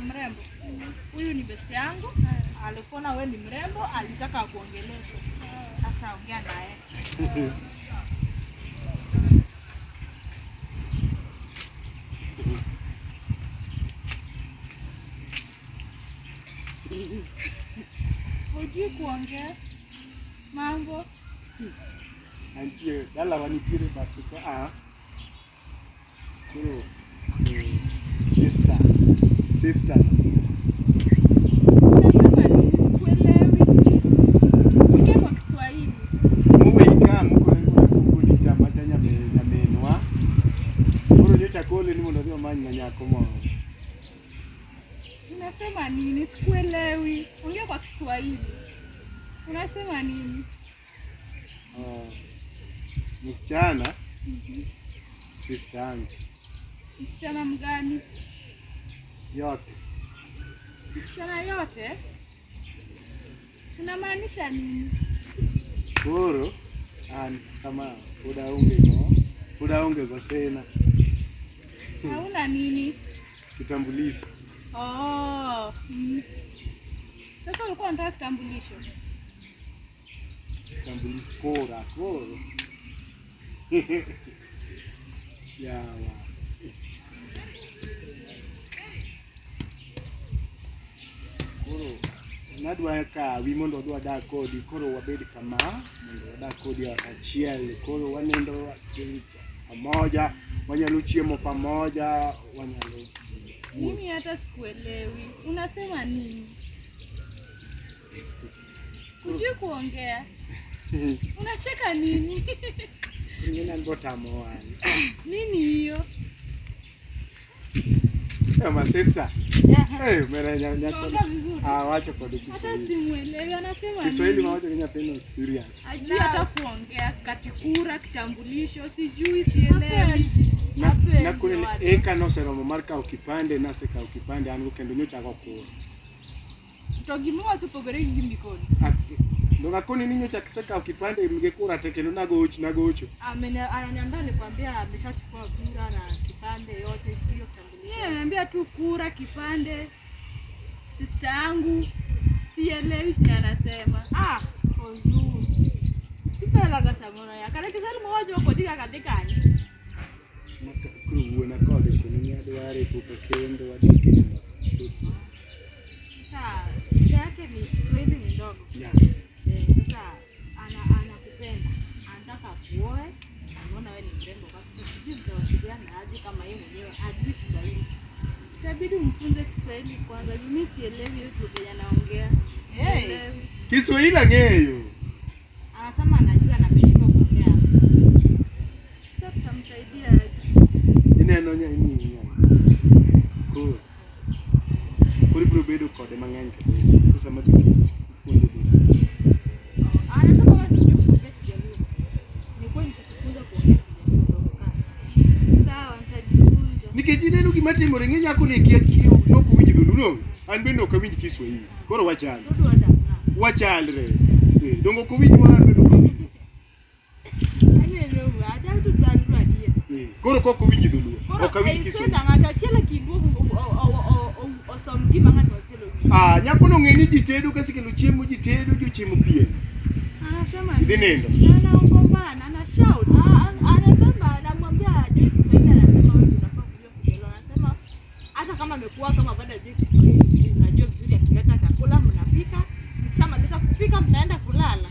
mrembo. Huyu ni besti yangu. Alikuona wewe ni mrembo, alitaka kuongelesha. Sasa ongea naye. Hujui kuongea mambo? Antie dala wanitire batuko kuro sister Unasema nini? Sikuelewi. Ongea kwa Kiswahili. muwe ika mukuli chama cha nyamenwa kuro nyocha kole ni mundu manyi na nyako mo. Unasema nini? Sikuelewi. Ongea kwa Kiswahili. Unasema nini? Msichana sister yangu. Msichana mgani? Yote. Msichana yote? Unamaanisha nini? Kuro kama udaunge kwa sena. Hauna nini? Kitambulisho. Sasa ulikuwa unataka kitambulisho? Kitambulisho kura. Yawa. Kuro nadwa ka wimondo dwa da kodi kuro wabedi kama mondo wada kodi achiel kuro wanendo pamoja wanyalo chiemo pamoja wanyalo. Mimi hata sikuelewi. Unasema nini? Hujui kuongea? Unacheka nini? Nina ngota moani. Nini hiyo? Kama sister. Mera nyako. Wacha kwa Kiswahili. Hata simuelewi anasema nini? Kiswahili mawazo Kenya pendo serious. Hajui hata kuongea, katikura, kitambulisho, sijui, sielewi. Na kule eka no sero marka ukipande na seka ukipande anu kendo nyocha kwa kwa. Toginua tu pogere ngimikoni. Ndoga koni ninyo cha kiseka ukipande mngekura tekeno nagocho. Ananiambia nikwambia ameshachukua kura na kipande yote hiyo kitambulisho. Yeye ananiambia tu kura, kipande. Sister yangu sielewi nini anasema. Ozoom. Sipela kasamona ya. Kana kisali mmoja wako dika kadikani. Kuru na kode kunia duare kupekendo wadiki. Sasa yake ni Kiswahili ni ndogo. Yeah. Sasa anakupenda. Anataka kuoe. Anaona wewe ni mrembo kwa sababu sijui mtawasiliana aje kama yeye mwenyewe hajui Kiswahili. Itabidi mfunze Kiswahili kwanza. Mimi sielewi hiyo lugha anaongea. Kiswahili ng'eyo. Anasema anajua na pekee kuongea. Sasa tutamsaidia aje? Ineno nini. Cool. Kuri probedo kode mang'eny kabisa. Kusema tu kunde tu. Anasema watu ndio kuongea jaluo. Ni kweli nitakufunza kuongea jaluo. Sawa, nitajifunza. Nikijineno kimatimo ng'eny yako ne kiyooko winji dhuluno. An bendo ka winji Kiswahili. Koro wachal. Wachalre. Dongo ko winji mara bendo ka winji. Anyelo acha tu tsalwa dia. Koro ko winji dhuluno. Ok winji Kiswahili. Sasa ngata chela kidogo osomgi mang'ato chelo. Nyako no ng'eni jitedo kasikelo chiemo jitedo jochiemo pien. Anasema ndio. Anaongombana, ana shout. Anasema anamwambia ajue Kiswahili, anasema wewe unafaa kujua Kiswahili. Anasema hata kama amekuwa kama bado ajue Kiswahili, unajua vizuri akileta chakula mnapika, mshamaliza kupika mnaenda kulala.